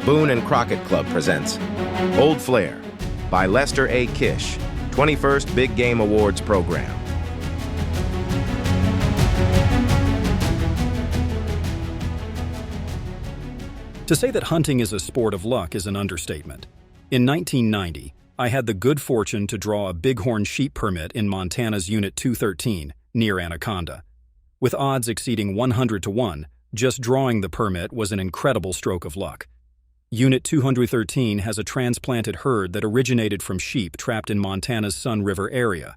Boone and Crockett Club presents Old Flair by Lester A. Kish, 21st Big Game Awards Program. To say that hunting is a sport of luck is an understatement. In 1990, I had the good fortune to draw a bighorn sheep permit in Montana's Unit 213 near Anaconda. With odds exceeding 100 to 1, just drawing the permit was an incredible stroke of luck. Unit 213 has a transplanted herd that originated from sheep trapped in Montana's Sun River area.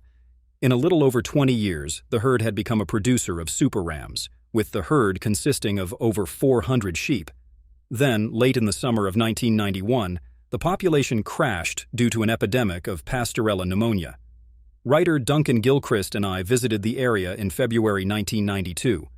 In a little over 20 years, the herd had become a producer of super rams, with the herd consisting of over 400 sheep. Then, late in the summer of 1991, the population crashed due to an epidemic of Pasteurella pneumonia. Writer Duncan Gilchrist and I visited the area in February 1992.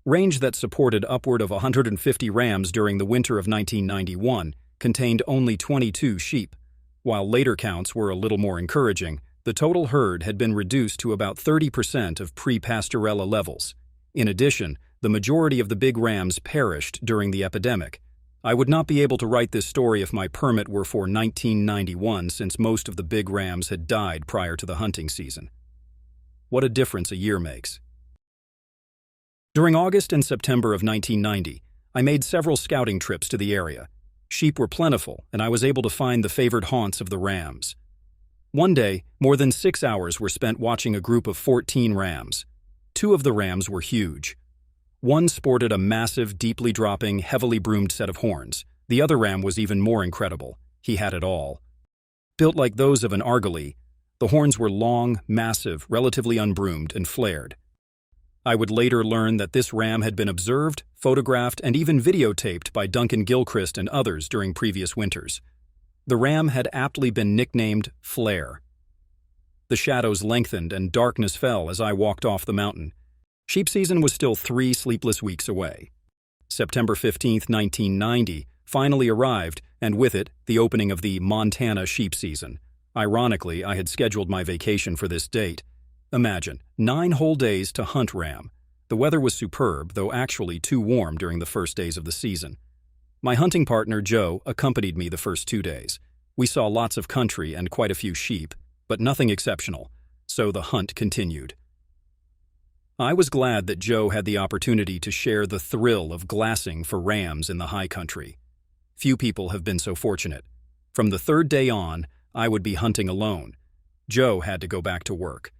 Range that supported upward of 150 rams during the winter of 1991 contained only 22 sheep. While later counts were a little more encouraging, the total herd had been reduced to about 30% of pre-Pasteurella levels. In addition, the majority of the big rams perished during the epidemic. I would not be able to write this story if my permit were for 1991, since most of the big rams had died prior to the hunting season. What a difference a year makes. During August and September of 1990, I made several scouting trips to the area. Sheep were plentiful, and I was able to find the favored haunts of the rams. One day, more than 6 hours were spent watching a group of 14 rams. 2 of the rams were huge. One sported a massive, deeply dropping, heavily broomed set of horns. The other ram was even more incredible. He had it all. Built like those of an argali, the horns were long, massive, relatively unbroomed, and flared. I would later learn that this ram had been observed, photographed, and even videotaped by Duncan Gilchrist and others during previous winters. The ram had aptly been nicknamed Flair. The shadows lengthened and darkness fell as I walked off the mountain. Sheep season was still 3 sleepless weeks away. September 15, 1990, finally arrived, and with it, the opening of the Montana sheep season. Ironically, I had scheduled my vacation for this date. Imagine, 9 whole days to hunt ram. The weather was superb, though actually too warm during the first days of the season. My hunting partner, Joe, accompanied me the first 2 days. We saw lots of country and quite a few sheep, but nothing exceptional, so the hunt continued. I was glad that Joe had the opportunity to share the thrill of glassing for rams in the high country. Few people have been so fortunate. From the 3rd day on, I would be hunting alone. Joe had to go back to work.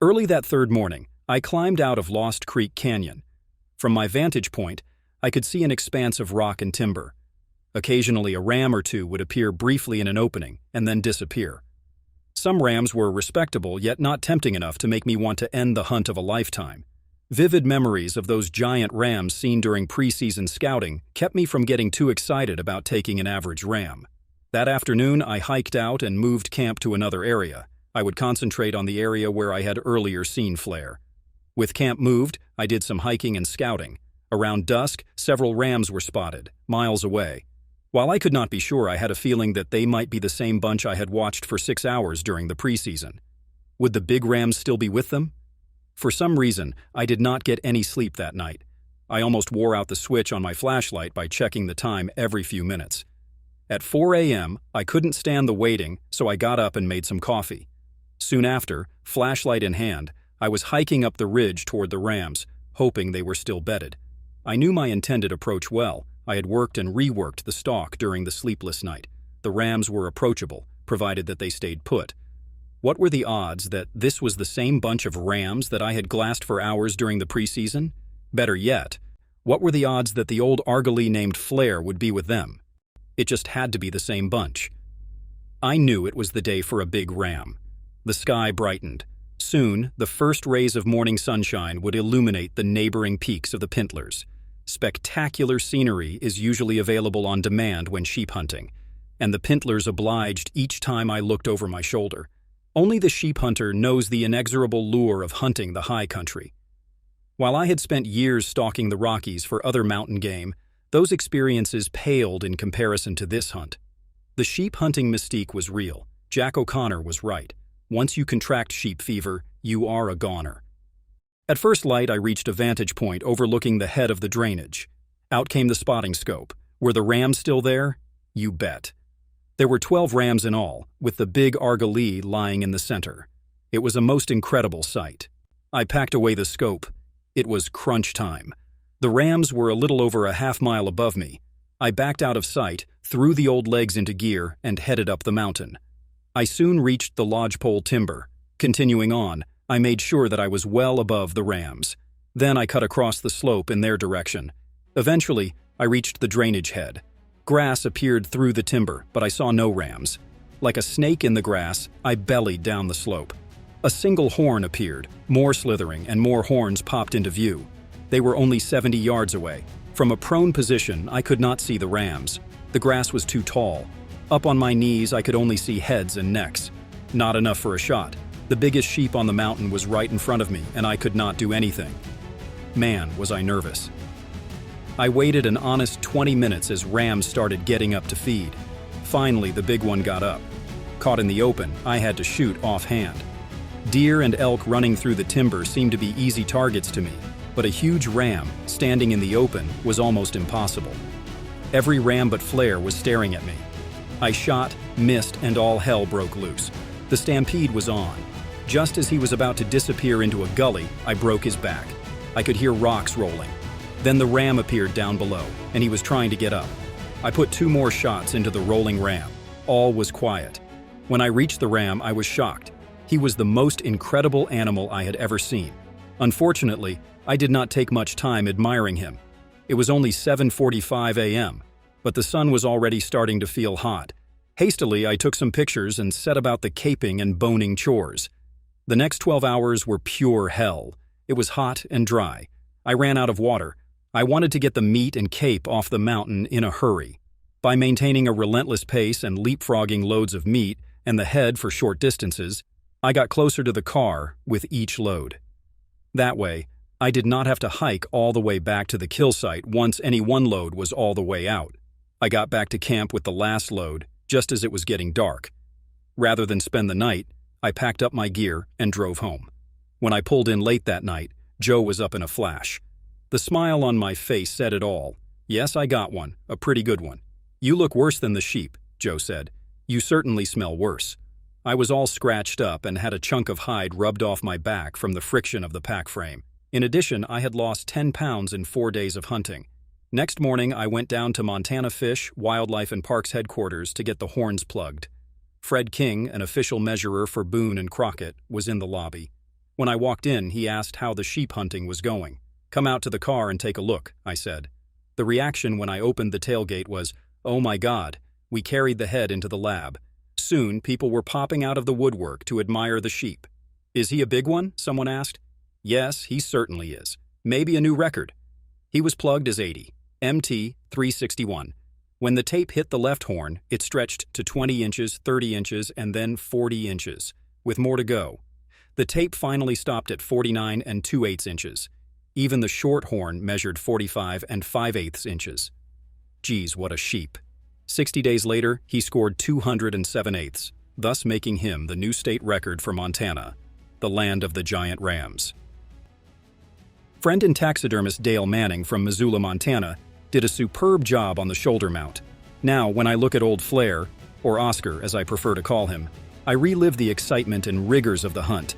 Early that 3rd morning, I climbed out of Lost Creek Canyon. From my vantage point, I could see an expanse of rock and timber. Occasionally, a ram or two would appear briefly in an opening and then disappear. Some rams were respectable, yet not tempting enough to make me want to end the hunt of a lifetime. Vivid memories of those giant rams seen during preseason scouting kept me from getting too excited about taking an average ram. That afternoon, I hiked out and moved camp to another area. I would concentrate on the area where I had earlier seen Flair. With camp moved, I did some hiking and scouting. Around dusk, several rams were spotted, miles away. While I could not be sure, I had a feeling that they might be the same bunch I had watched for 6 hours during the preseason. Would the big rams still be with them? For some reason, I did not get any sleep that night. I almost wore out the switch on my flashlight by checking the time every few minutes. At 4 a.m., I couldn't stand the waiting, so I got up and made some coffee. Soon after, flashlight in hand, I was hiking up the ridge toward the rams, hoping they were still bedded. I knew my intended approach well. I had worked and reworked the stalk during the sleepless night. The rams were approachable, provided that they stayed put. What were the odds that this was the same bunch of rams that I had glassed for hours during the preseason? Better yet, what were the odds that the old argali named Flair would be with them? It just had to be the same bunch. I knew it was the day for a big ram. The sky brightened. Soon, the first rays of morning sunshine would illuminate the neighboring peaks of the Pintlers. Spectacular scenery is usually available on demand when sheep hunting, and the Pintlers obliged each time I looked over my shoulder. Only the sheep hunter knows the inexorable lure of hunting the high country. While I had spent years stalking the Rockies for other mountain game, those experiences paled in comparison to this hunt. The sheep hunting mystique was real. Jack O'Connor was right. Once you contract sheep fever, you are a goner. At first light, I reached a vantage point overlooking the head of the drainage. Out came the spotting scope. Were the rams still there? You bet. There were 12 rams in all, with the big argali lying in the center. It was a most incredible sight. I packed away the scope. It was crunch time. The rams were a little over a half-mile above me. I backed out of sight, threw the old legs into gear, and headed up the mountain. I soon reached the lodgepole timber. Continuing on, I made sure that I was well above the rams. Then I cut across the slope in their direction. Eventually, I reached the drainage head. Grass appeared through the timber, but I saw no rams. Like a snake in the grass, I bellied down the slope. A single horn appeared, more slithering, and more horns popped into view. They were only 70 yards away. From a prone position, I could not see the rams. The grass was too tall. Up on my knees, I could only see heads and necks. Not enough for a shot. The biggest sheep on the mountain was right in front of me, and I could not do anything. Man, was I nervous. I waited an honest 20 minutes as rams started getting up to feed. Finally, the big one got up. Caught in the open, I had to shoot offhand. Deer and elk running through the timber seemed to be easy targets to me, but a huge ram, standing in the open, was almost impossible. Every ram but Flair was staring at me. I shot, missed, and all hell broke loose. The stampede was on. Just as he was about to disappear into a gully, I broke his back. I could hear rocks rolling. Then the ram appeared down below, and he was trying to get up. I put 2 more shots into the rolling ram. All was quiet. When I reached the ram, I was shocked. He was the most incredible animal I had ever seen. Unfortunately, I did not take much time admiring him. It was only 7:45 a.m., but the sun was already starting to feel hot. Hastily, I took some pictures and set about the caping and boning chores. The next 12 hours were pure hell. It was hot and dry. I ran out of water. I wanted to get the meat and cape off the mountain in a hurry. By maintaining a relentless pace and leapfrogging loads of meat and the head for short distances, I got closer to the car with each load. That way, I did not have to hike all the way back to the kill site once any one load was all the way out. I got back to camp with the last load, just as it was getting dark. Rather than spend the night, I packed up my gear and drove home. When I pulled in late that night, Joe was up in a flash. The smile on my face said it all. Yes, I got one, a pretty good one. You look worse than the sheep, Joe said. You certainly smell worse. I was all scratched up and had a chunk of hide rubbed off my back from the friction of the pack frame. In addition, I had lost 10 pounds in 4 days of hunting. Next morning, I went down to Montana Fish, Wildlife and Parks headquarters to get the horns plugged. Fred King, an official measurer for Boone and Crockett, was in the lobby. When I walked in, he asked how the sheep hunting was going. Come out to the car and take a look, I said. The reaction when I opened the tailgate was, oh my God, we carried the head into the lab. Soon, people were popping out of the woodwork to admire the sheep. Is he a big one? Someone asked. Yes, he certainly is. Maybe a new record. He was plugged as 80, MT 361. When the tape hit the left horn, it stretched to 20 inches, 30 inches, and then 40 inches, with more to go. The tape finally stopped at 49 and 2/8 inches. Even the short horn measured 45 and 5/8 inches. Geez, what a sheep. 60 days later, he scored 207/8, thus making him the new state record for Montana, the land of the giant rams. Friend and taxidermist Dale Manning from Missoula, Montana, did a superb job on the shoulder mount. Now, when I look at old Flair, or Oscar as I prefer to call him, I relive the excitement and rigors of the hunt.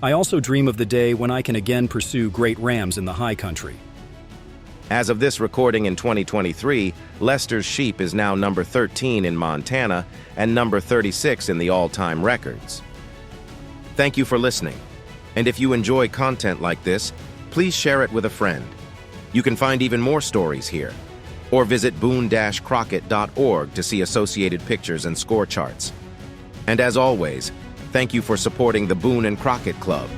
I also dream of the day when I can again pursue great rams in the high country. As of this recording in 2023, Lester's sheep is now number 13 in Montana and number 36 in the all-time records. Thank you for listening. And if you enjoy content like this, please share it with a friend. You can find even more stories here, or visit boone-crockett.org to see associated pictures and score charts. And as always, thank you for supporting the Boone and Crockett Club.